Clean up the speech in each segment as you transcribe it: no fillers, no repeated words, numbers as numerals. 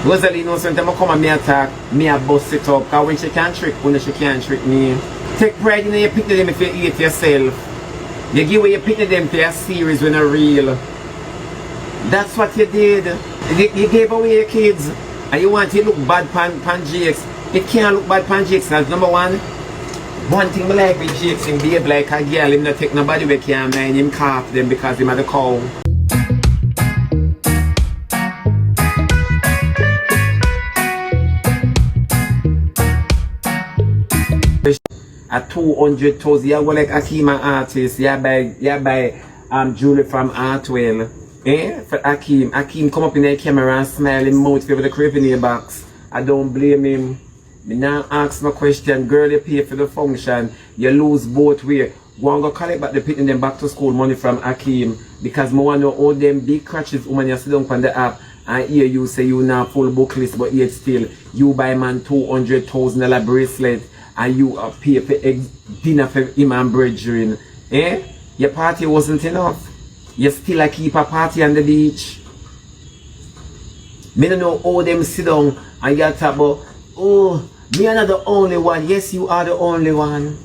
Rosealee knows sometimes I come and me attack, me a bust it up. Because when she can't trick, when she can't trick me. Take pride in your picnic them if you eat yourself. You give away your picnic them for your series when you're real. That's what you did. You gave away your kids. And you want to look bad pan Jakes. It can't look bad pan Jakes. That's number one. One thing I like with Jakes, him behave like a girl. Him not take nobody we can mind him calf them because him had a cow. At 200,000, you go like Akeam an artist, you buy jewelry from Artwell. For Akeam come up in the camera and smile in mouth for the craving box. I don't blame him. Me now ask no question. Girl, you pay for the function, you lose both ways. Go and go collect back the picking them back to school money from Akeam. Because I want to know all them big crutches when you sit down on the app and hear you say you now full book list, but yet still you buy man $200,000 bracelet. And you pay for dinner for him and brethren. Your party wasn't enough. You still keep a party on the beach. Me don't know all them sit down and you talk about, oh, me are not the only one. Yes, you are the only one.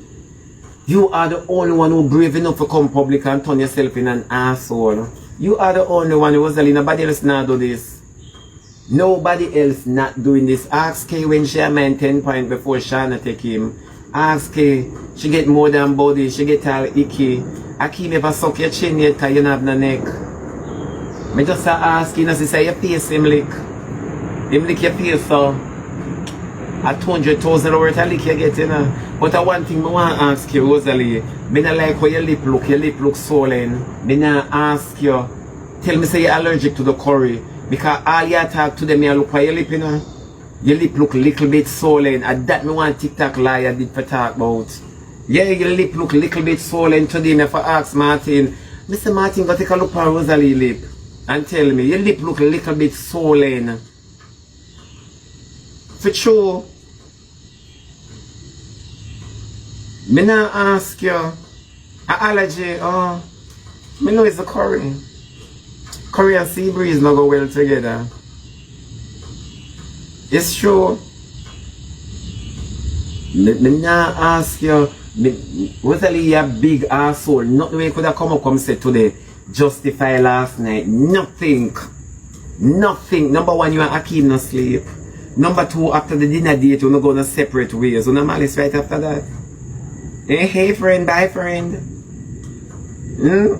You are the only one who brave enough to come public and turn yourself in an asshole. You are the only one who was telling nobody else not do this. Nobody else not doing this. Ask Kay when she made 10 points before Shana take him. Ask Kay, she get more than body, she get all icky. Akeam ever suck your chin yet cause you don't have no neck. Me just ask you, she say your face him lick. Him lick your face so. At 200,000 worth of lick you get, you know. But one thing I want to ask you, Rosealee, me not like how your lip look swollen. Me not ask you, tell me say you're allergic to the curry. Because all you talk to them, you look for your lip, you know. Your lip look little bit swollen. And that me want TikTok lie I did for talk about. Yeah, your lip look little bit swollen today. Me for ask Martin, Mr. Martin, go take a look at Rosealee lip. And tell me, your lip look little bit swollen. For sure. Me not ask you. A allergy, oh. Me know it's a curry. Curry and sea breeze not go well together. It's true. Me not ask you. Rosealee, you a big asshole. Nothing we could have come say today. Justify last night. Nothing. Nothing. Number one, you and Akeam no sleep. Number two, after the dinner date, you're not going to separate ways. You're not malice right after that. Hey friend, bye friend.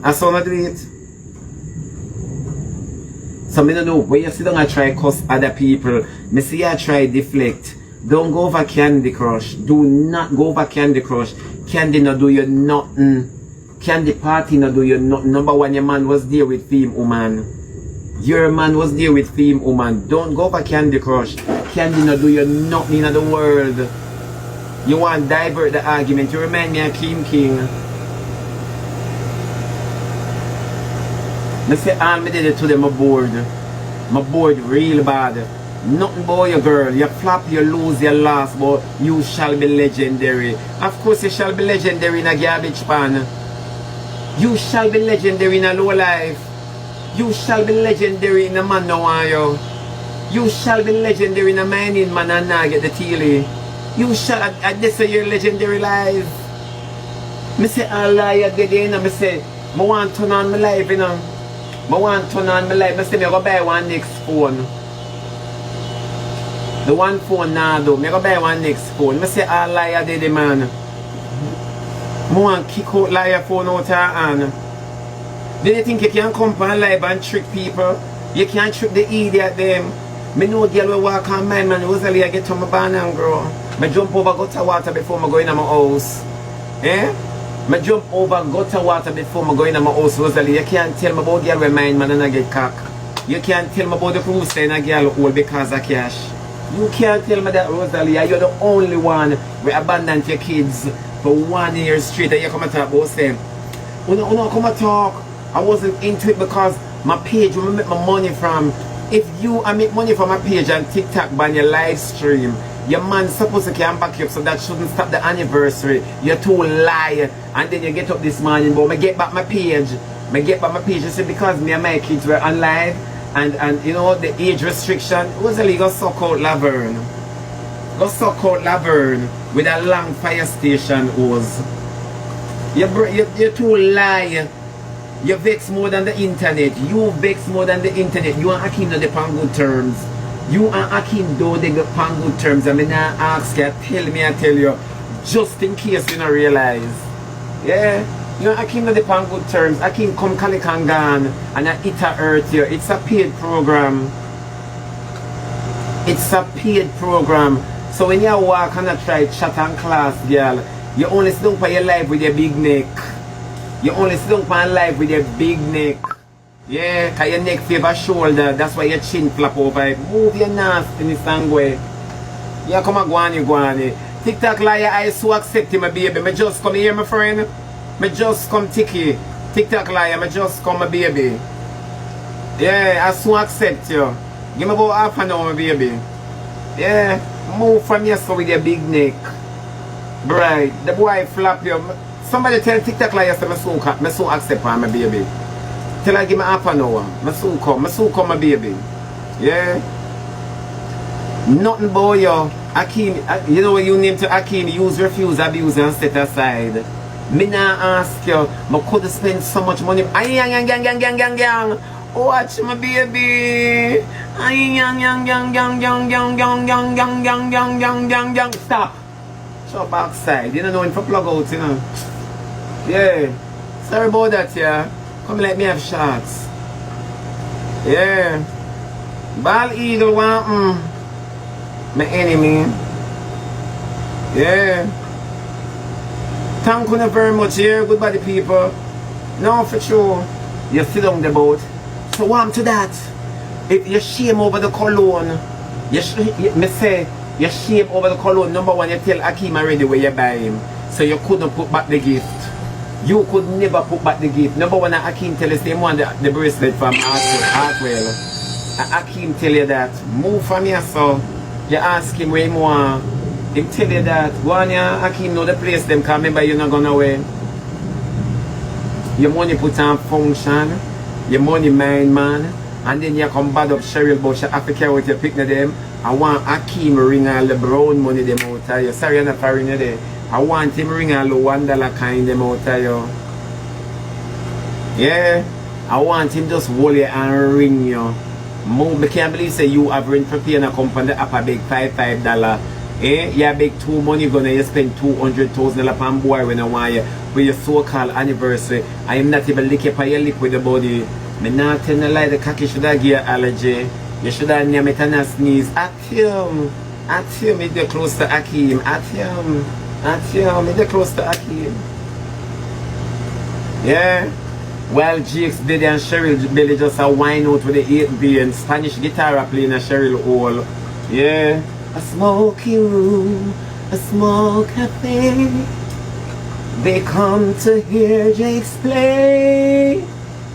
I saw not do it. So I don't know, when you sit down and try cuss other people, me see you try deflect. Don't go over Candy Crush. Do not go over Candy Crush. Candy not do you nothing. Candy party not do you nothing. Number one, your man was there with Theme Woman. Your man was there with Theme Woman. Don't go over Candy Crush. Candy not do you nothing in the world. You want to divert the argument. You remind me of Akeam King. I say all me did it to them, I'm bored. I'm bored real bad. Nothing about you girl. You flop, you lose, you lost, but you shall be legendary. Of course you shall be legendary in a garbage pan. You shall be legendary in a low life. You shall be legendary in a man no want you. You shall be legendary in a mining man and not get the tealy. You shall, at this your legendary life. Me say all lie dead in and me say, I want to turn on my life, you know. I want to turn on my life. I say, I go buy one next phone. The one phone now though. I go buy one next phone. I say, all liar dead, man. I want to kick out liar phone out her hand. Do you think you can come on live and trick people? You can't trick the idiot them. I know girl will walk on mine, man. Rosealee, I get to my barn and grow. I jump over gutter water before I go in my house. I jump over gutter water before I go in my house, Rosealee. You can't tell me about girl with mine, man, and I get cock. You can't tell me about the rooster in a girl hole because of cash. You can't tell me that, Rosealee. You're the only one who abandoned your kids for 1 year straight and you come and talk about them. When I come and talk, I wasn't into it because my page where I make my money from. If I make money from my page and TikTok ban your live stream, your man supposed to can back you up, so that shouldn't stop the anniversary. You're too lie. And then you get up this morning, but I get back my page. I get back my page. You see, because me and my kids were on live, And you know the age restriction. Rosealee, go suck out Laverne. Go suck out Laverne with a long fire station hose. You're too lie. You vex more than the internet. You vex more than the internet. You and Akeam don't on good terms. You and Akeam don't on good terms. I mean, I ask you, I tell you, just in case you don't realize. Yeah? You and Akeam don't on good terms. Akeam come Kalikangan and I eat a earth here. It's a paid program. It's a paid program. So when you walk and I try chat and class, girl, you only sit down for your life with your big neck. You only sit down for your life with your big neck. Yeah, cause your neck favor shoulder. That's why your chin flap over it. Move your nastiness and go. Yeah, come on, go on. TikTok liar, I so accept him, my baby. Me just come here, my friend. Me just come ticky. TikTok liar, me just come, my baby. Yeah, I so accept you. Give me about half an hour, my baby. Yeah, move from here so with your big neck. Right, the boy flap you. Somebody tell TikTok liar say me soon accept her, my baby. Tell her give me half an hour. Me soon come, my baby. Yeah. Nothing about you. Akeam, you know what you name to Akeam, use, refuse, abuse and set aside. Me nah ask you, I could spend so much money. Gang. Watch my baby. Gang. Stop. Shop outside. You don't know when for plug out, you know. Yeah. Sorry about that, yeah. Come let me have shots. Yeah. Bald eagle want my enemy. Yeah. Thank you very much here, good body people. No, for sure. You sit on the boat. So warm to that. If you shame over the cologne, you shame over the cologne. Number one, you tell Akeam already where you buy him. So you couldn't put back the gift. You could never put back the gift. Number one, Akeam tell us they want the bracelet from Artwell. Akeam tell you that. Move from here, so you ask him where you want. He tell you that. Go on here, Akeam know the place them, because remember you're not going away. Your money put on function. Your money mind, man. And then you come bad up Cheryl, but you have to carry with your picnic them. I want Akeam ring all the brown money them out of you. Sorry, I'm not for ring there. I want him ring all the $1 kind them out of you. Yeah? I want him just hold you and ring you. I can't believe say you have rent for paying a company up a big $5. Eh? You big two money gonna you spend $200,000 on boy when I want you for your so-called anniversary. I am not even lick up your lip with the body. Me not tell no lie, the cocky should have give you allergy. You should have name it and a sneeze. At him, it's the close to Akeam. At him, it's the close to Akeam. Yeah? While Jakes, Diddy and Cheryl Belly just a wine out with the 8B and Spanish guitar playing a Cheryl Hall. Yeah? A smoky room, a small cafe. They come to hear Jakes play.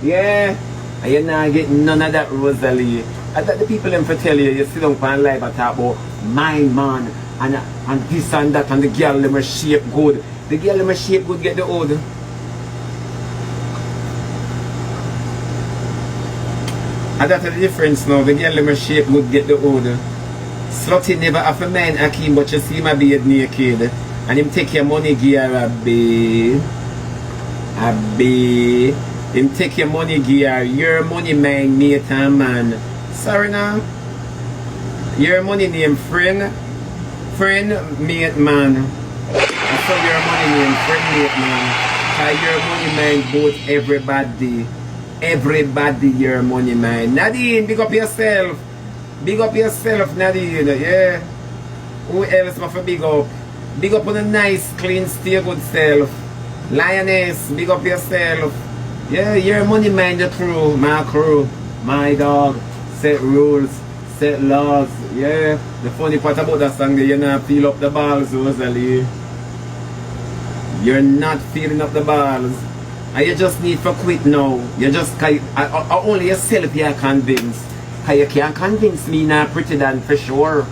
Yeah? And you're not getting none of that, Rosealee. I thought the people them for tell you, you sit down on live and talk about mind man and this and that and the girl them shape good. The girl them shape good get the old. And that's the difference now. The girl them shape good get the old. Slutty never have a man Akeam, but you see my beard naked. And him take your money gear a bit. Him take your money gear. Your money man, mate and man. Sorry now. Your money name friend, mate man. I saw your money name friend, mate man. Cause your money man both everybody. Everybody your money man. Nadine, big up yourself. Big up yourself, Nadine. Yeah. Who else ma for big up? Big up on a nice, clean, stay good self. Lioness, big up yourself. Yeah, your money man, the crew, my dog. Set rules, set laws, yeah. The funny part about that song, you're not feel up the balls, Rosealee. You're not feeling up the balls. And you just need to quit now. You just only yourself you are convinced. Cause you can't convince me not pretty than for sure.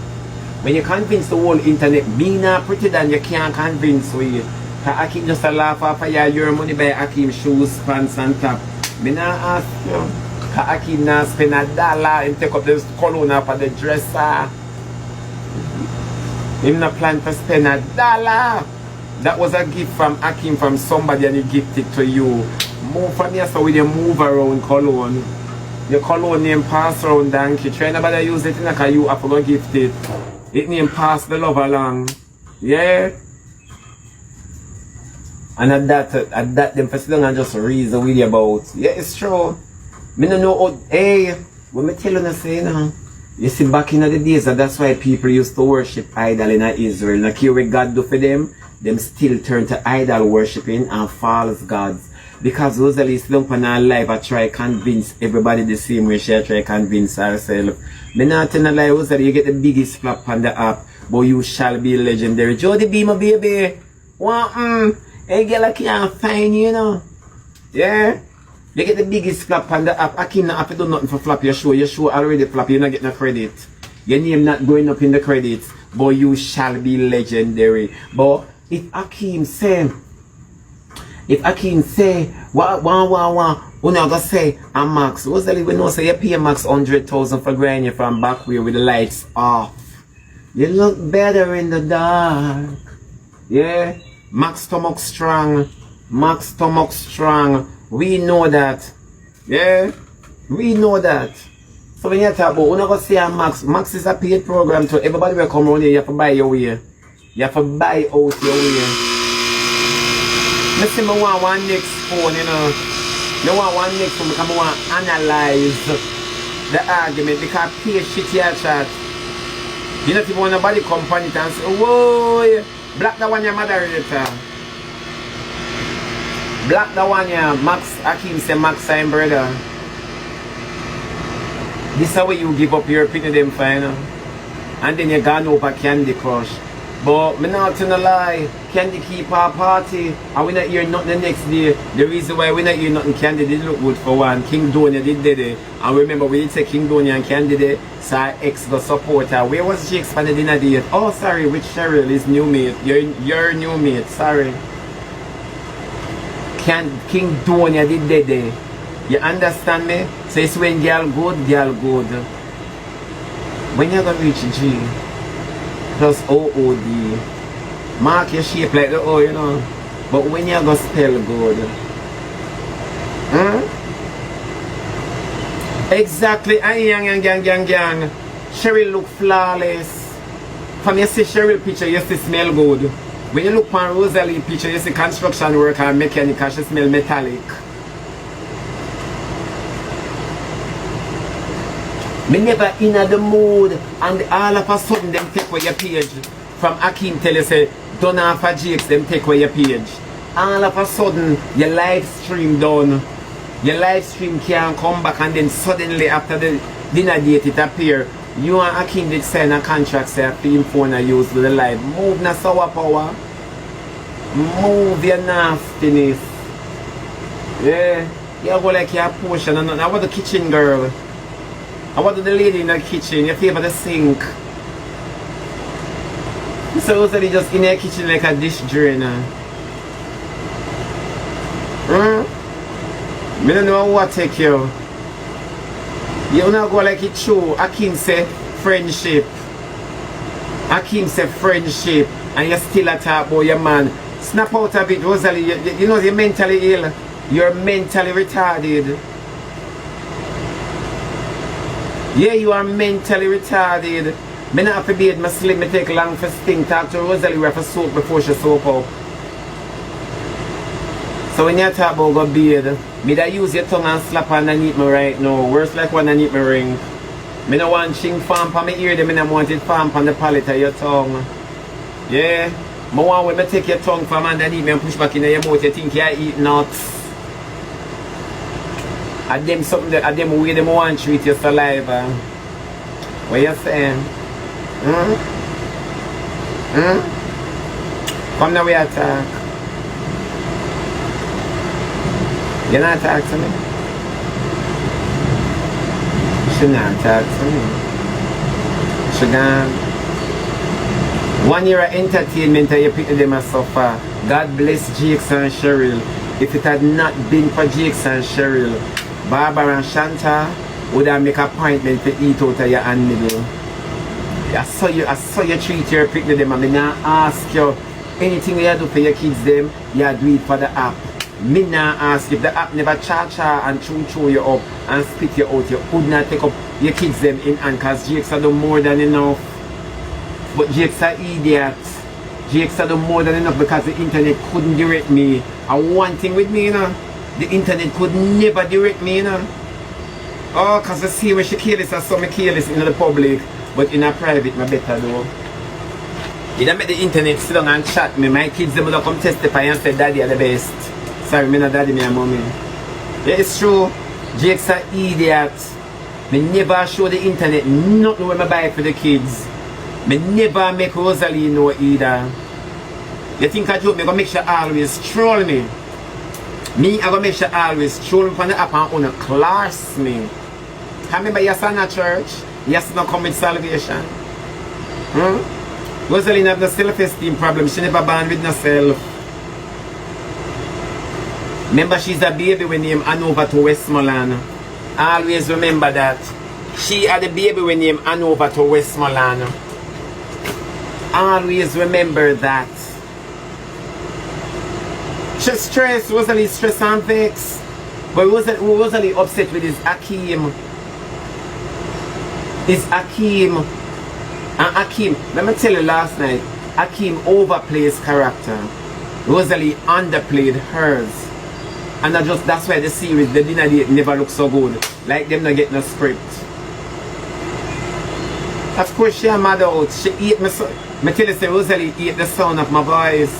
When you convince the whole internet, me not pretty than you can't convince me. Cause Akeam just a laugh off of your money by Akeam shoes, pants and top. Me not ask you. Cause Akeem now spend $1 and take up the cologne off of the dresser. Him not plan to spend $1. That was a gift from Akeem from somebody and he gifted to you. Move from here so when you move around cologne. Your cologne name pass around donkey. Try nobody use it because you have to go gift it. It name pass the love along. Yeah? And at that them first and just reason with you about. Yeah, it's true. Me no know how, hey, what me tell you say now? You see back in the days that's why people used to worship idol in Israel. Now care what God do for them still turn to idol worshipping and false gods. Because Rosealee is down on her life I try convince everybody the same way she try convince herself. Me not tell a lie, Rosealee, you get the biggest flap on the app, but you shall be legendary. Jody be my baby. Hey girl, I can't find you, you know. Yeah? You get the biggest flap on the app. Akeem not have to do nothing for flap your show. Your show already flap, you not get no credit. Your name not going up in the credits, but you shall be legendary. But if Akeem say, what you gonna say, I'm Max. Rosealee, we know say you pay Max 100,000 for grind you from back way with the lights off. You look better in the dark. Yeah? Max stomach strong. Max stomach strong. We know that. Yeah? We know that. So when you talk about, we're not going to say Max. Max is a paid program to everybody will come around here. You have to buy your way. You have to buy out your way. I say I want one next phone, you know. I want one next phone because I want to analyze the argument. Because pay shit here chat. You know if you want nobody come on it and say, whoa, black the one your moderator. Black the one ya, Max, Akeem say Max sign brother. This is how you give up your opinion them fine. And then you gone over Candy Crush. But me not to no lie, Candy keep our party and we not hear nothing the next day. The reason why we not hear nothing Candy did look good for one. King Donia did it. And remember we did say King Donia and Candy did. So our ex got support her. Where was she expanded in a date? Oh sorry, with Cheryl, his new mate. Your new mate, sorry. King Donia did that. You understand me? So it's when girl good. When you gonna reach G plus OOD, mark your shape like the O, you know. But when you gonna spell good, exactly. Gang. Cheryl look flawless. From you see Cheryl picture, you see smell good. When you look on Rosealee picture, you see construction worker and mechanic, she smell metallic. Me never in the mood and all of a sudden them take away your page. From Akeem tell you say, done off a Jakes, them take away your page. All of a sudden, your live stream done. Your live stream can't come back and then suddenly after the dinner date it appear. You and Akeem did sign a contract say a film phone I use with the live. Move na sour power. Move your nastiness. Yeah. You go like your portion and I want the kitchen girl. I want the lady in the kitchen. You favor the sink. So Rosealee just in your kitchen like a dish drainer. I don't know what take you. You not go like it true. Akeem say friendship. Akeem say friendship. And you still a talk about your man. Snap out a bit, Rosealee. You know you're mentally ill. You're mentally retarded. Yeah, you are mentally retarded. Me not have to bathe, my sleep, me take long for stink. Talk to Rosealee, we have to soap before she soap up. So when you talk about go bathe, me da use your tongue and slap underneath me right now. Worse like one underneath my ring. Me no want ching farm on my ear, me no want it farm on the palate of your tongue. Yeah? Me want when me take your tongue from underneath me and push back in your mouth, you think you eat nuts. At them something that at them way them want to treat your saliva. What you saying? Come now we attack. You not talk to me? She not talk to me. She gone. 1 year of entertainment and you pick them as suffer. God bless Jakes and Cheryl. If it had not been for Jakes and Cheryl, Barbara and Shanta would I make appointment to eat out of your hand, middle. I saw you treat your picnic them and I now ask you anything you do for your kids them, you do it for the app. Me now ask if the app never cha-cha and chew you up and spit you out, you could not take up your kids them in hand because Jakes are done more than enough. But Jakes are idiots. Jakes are done more than enough because the internet couldn't direct me. And one thing with me, you know, the internet could never direct me, you know. Oh, because I see when she careless, I saw me careless in the public. But in a private, I better though. You don't make the internet sit down and chat me. My kids, they will come testify and say, Daddy are the best. Sorry, me not daddy, me and mommy. Yeah, it's true. Jakes are idiots. Me never show the internet nothing when I buy for the kids. Me never make Rosealee know either. You think I joke, me gonna make sure always troll me. Me, I gonna make sure always troll me from the app and wanna class me. I remember your son at church. Yes, not come with salvation. Rosealee have no self-esteem problem. She never born with no self. Remember, she's a baby when named Hanover to Westmoreland. Always remember that. She had a baby when named Hanover to Westmoreland. Always remember that. She's stressed. Rosealee stressed and vexed. But Rosealee upset with his Akeam. Is Akeam. And Akeam, let me tell you last night, Akeam overplays character. Rosealee underplayed hers. And that's why the series, the dinner date never looks so good. Like them not get no script. Of course she a mad out. She ate me so. Me tell you say Rosealee ate the sound of my voice.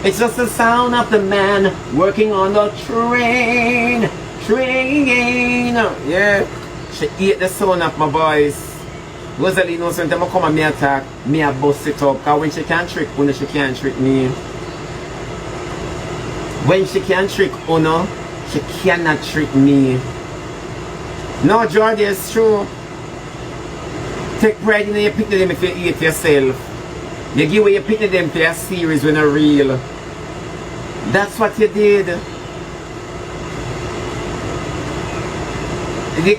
It's just the sound of the man working on the train. Yeah. She ate the sound of my voice. Rosealee knows when I come and me attack, me a bust it up. Because when she can trick Uno, she can't trick me. When she can trick Uno, she cannot trick me. No, George, it's true. Take pride in your picnic them if you eat yourself. You give away your picnic them to your series when they're real. That's what you did.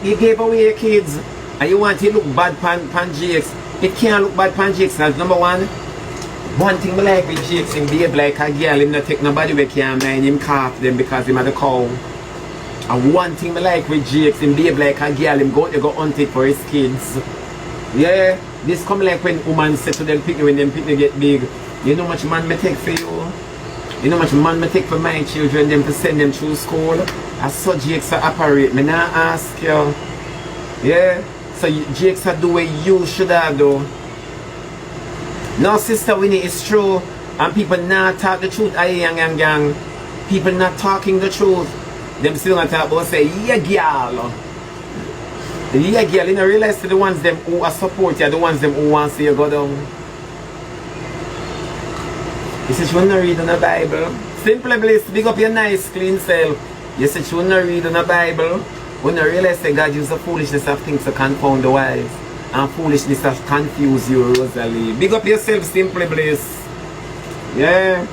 You gave away your kids. And you want to look bad pan Jakes. It can't look bad pan Jakes. That's number one. One thing I like with Jakes, him behave like a girl. Him not take nobody who can mind him calf them because him had a cow. And one thing I like with Jakes, him behave like a girl. Him go hunt it for his kids. Yeah. This come like when women say to them picnic when them picnic get big. You know how much man me take for you? You know how much man me take for my children them to send them through school? I saw Jakes operate. Me now ask you. Yeah. So Jakes do what you should have do. No, Sister Winnie, it's true. And people not talk the truth. Yang. People not talking the truth. Them still not talk about say, yeah, girl. Yeah, girl, you know, realize the ones them who are support you, the ones them who want to see you go down. You say she wouldn't read in the Bible. Simply bliss, big up your nice, clean self. You say she wouldn't read in the Bible. When you realize that God uses the foolishness of things to confound the wise. And foolishness to confuse you, Rosealee. Big up yourself, simply bliss. Yeah.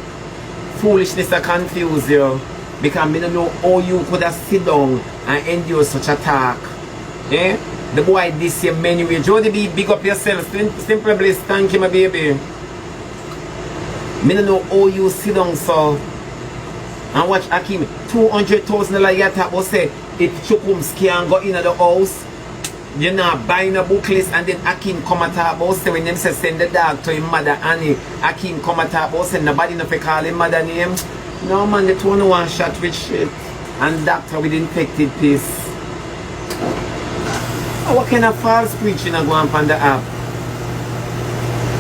Foolishness to confuse you. Because I don't know how you could have sit down and endure such a talk. Yeah? The boy this year anyway. Jody B, big up yourself. Simply bliss, thank you, my baby. I don't know how you sit down so. And watch Akeam. $200,000 you talk about say. If Chukums can go in the house, you know, buying a book list and then Akeam come at talk about say when them say send the dog to his mother Annie, Akeam come at talk about say nobody enough to call him mother name. No man, the 21 shot with shit. And doctor with infected piece. What kind of false preaching are going on the app?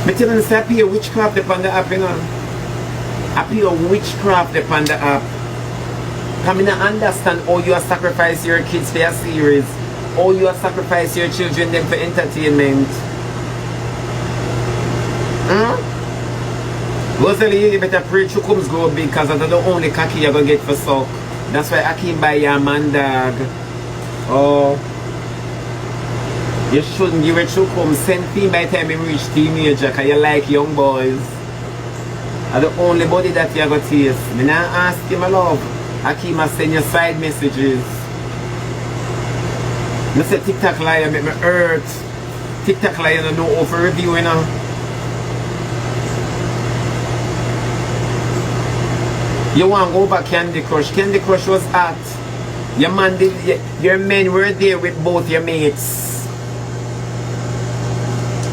Me tell you say appear witchcraft upon the app, you know. Appear witchcraft upon the app. I mean, I understand how you sacrifice your kids for your series, how you sacrifice your children them for entertainment. Rosealee, you better pray Chukums grow big because that's the only cocky you're going to get for suck. That's why I came by your man dog. Oh, you shouldn't give a Chukums. Send him by the time you reach teenager because you like young boys. That's the only body that you're going to taste. I ask him, my love. Akeam send you side messages. I say TikTok liar make me hurt. TikTok liar don't know how to review, you know. You want to go back Candy Crush. Candy Crush was hot. Your man did, your men were there with both your mates.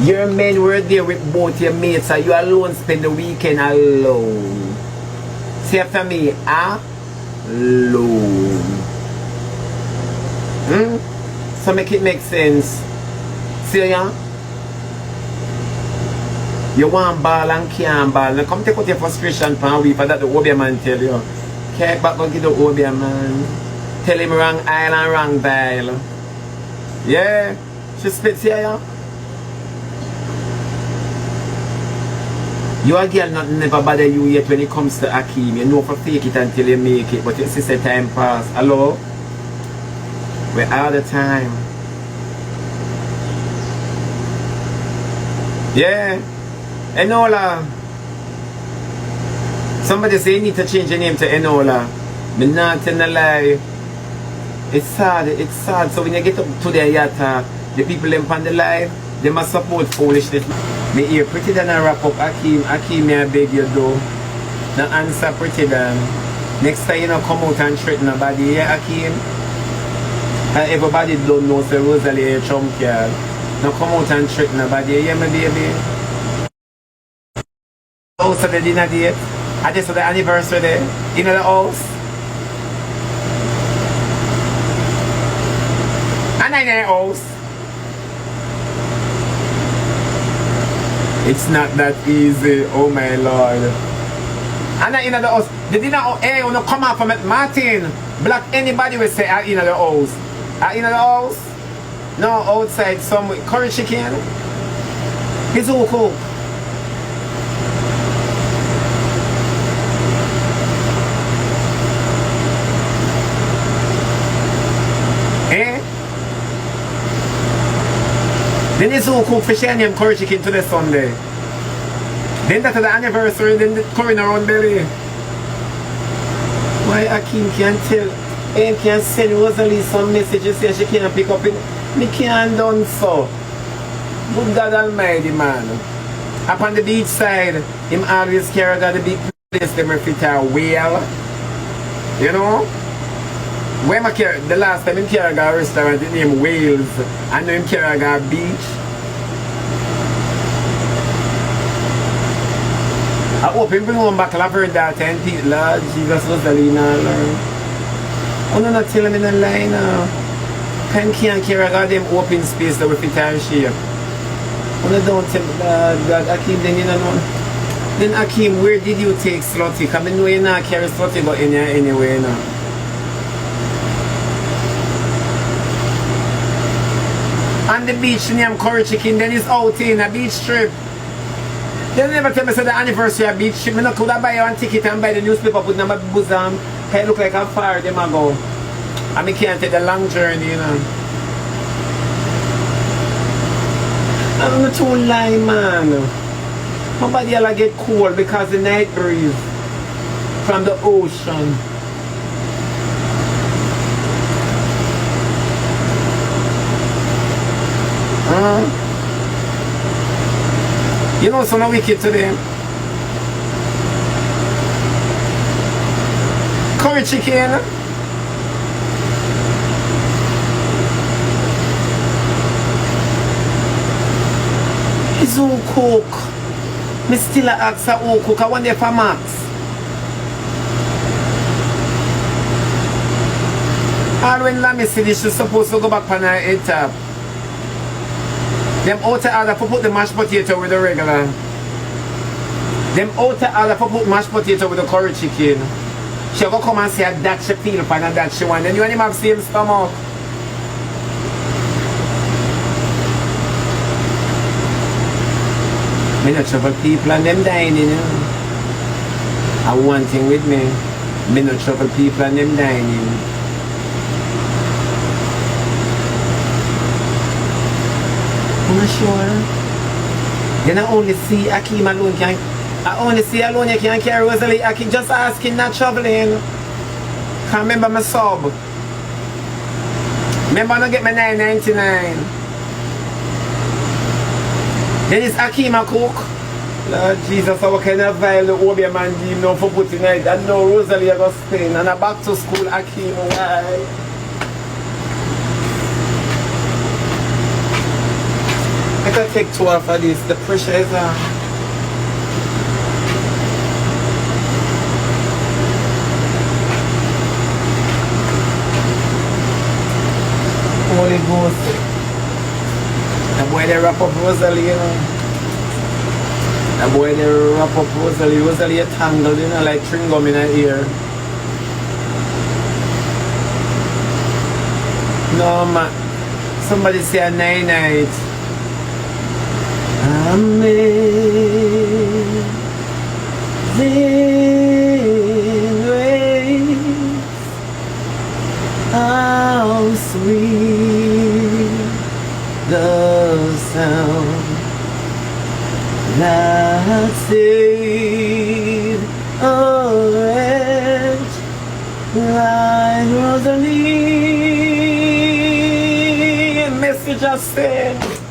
Your men were there with both your mates, and you alone spend the weekend alone. See after me, alone. So make it make sense. See ya? You want ball and can't ball. Now come take out your frustration from we for that the Obia man tell you. Can't back go give the Obia man. Tell him wrong aisle and wrong dial. Yeah? She spits here, yeah? You a girl not never bother you yet when it comes to Akeam. You know for fake it until you make it. But your sister time pass. Hello? We're all the time. Yeah? Enola. Somebody say you need to change your name to Enola. Me not in a lie. It's sad, it's sad. So when you get up to their yacht, the people them on the live, they must support foolishness. Me hear pretty than a wrap up Akeam. Akeam, me I beg you do. Now answer pretty than. Next time you know come out and threaten nobody, yeah Akeam? And everybody don't know say Rosealee a chump girl. Now come out and threaten nobody, yeah my baby? Also the dinner date. I just saw the anniversary there. You know the house? And I know the house. It's not that easy, oh my lord. And I know the house. The dinner, hey, when you come out from it, Martin, black anybody will say I know the house. I know the house? No, outside some curry chicken. It's all cool. Then it's all cook fish and him curry chicken to the Sunday. Then that's the anniversary, then the curry around belly. Why Akeam can't tell, him can send Rosealee some messages say she can't pick up it. Me can't done so. Good God Almighty, man. Up on the beach side, him always carry the big place them fit a whale. You know? When I carry, the last time him carry a restaurant named Wales, I know him carry a beach. I hope him bring home back Laverne that and people, Lord Jesus Rosealee now learn. Oh no, not tell him in the line now. Can can't carry a goddamn open space that will fit and shape. Oh no, don't tell me God, Akeam then you know. Then Akeam, where did you take Slutty? Because I know you not carry Slutty go in here anyway now. On the beach name curry chicken, then it's out in a beach trip. They never tell me say the anniversary of beach trip. I could have buy one ticket and buy the newspaper, put in my bosom. It look like a fire them a go. And I can't take the long journey, you know. I'm not too lying, man. My body will get cold because the night breeze from the ocean. You know, so now wicked today. Curry chicken. It's who cook. Me still ask her who cook. I wonder for Max. All when Lammy said she's supposed to go back on her head top. Them outer order for put the mashed potato with the regular. Them outer order for put mashed potato with the curry chicken. She go come and say that she feel for and that she want. Then you and him have same stomach. Me not trouble people and them dining, you know. And one thing with me not trouble people and them dining. I'm not sure. You not only see Akeam alone can I only see alone you can't carry Rosealee. Akeam just asking, not troubling. Can't remember my sub. Remember I get my $9.99. Then it's Akeam a cook. Lord Jesus, what kind of vile the Obeah man give now for putting it? And now Rosealee I go Spain and I back to school Akeam. Why? I can take 2 for this. The pressure is on. Holy Ghost. The boy they wrap up Rosealee, you know. The boy they wrap up Rosealee. Rosealee tangled, you know, like chewing gum in her ear. No man. Somebody say a night. Amazing grace, how sweet the sound that saved a wretch like Rosealee. Message I sent.